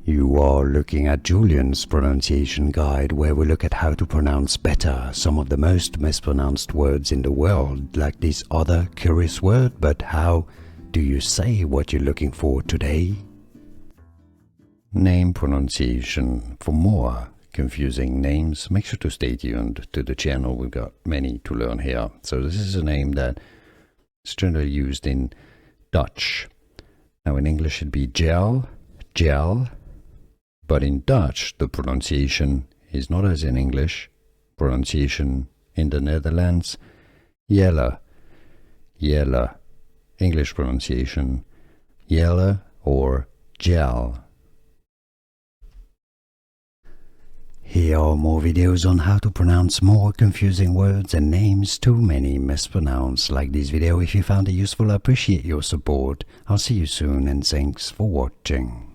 You are looking at Julian's pronunciation guide, where we look at how to pronounce better some of the most mispronounced words in the world, like this other curious word. But how do you say what you're looking for today? Name pronunciation. For more confusing names, make sure to stay tuned to the channel. We've got many to learn here. So this is a name that is generally used in Dutch. Now in English it'd be Jelle, Jelle, but in Dutch the pronunciation is not as in English. Pronunciation in the Netherlands, Jelle, Jelle. English pronunciation, Jelle or Jelle. Here are more videos on how to pronounce more confusing words and names too many mispronounced. Like this video if you found it useful. I appreciate your support. I'll see you soon and thanks for watching.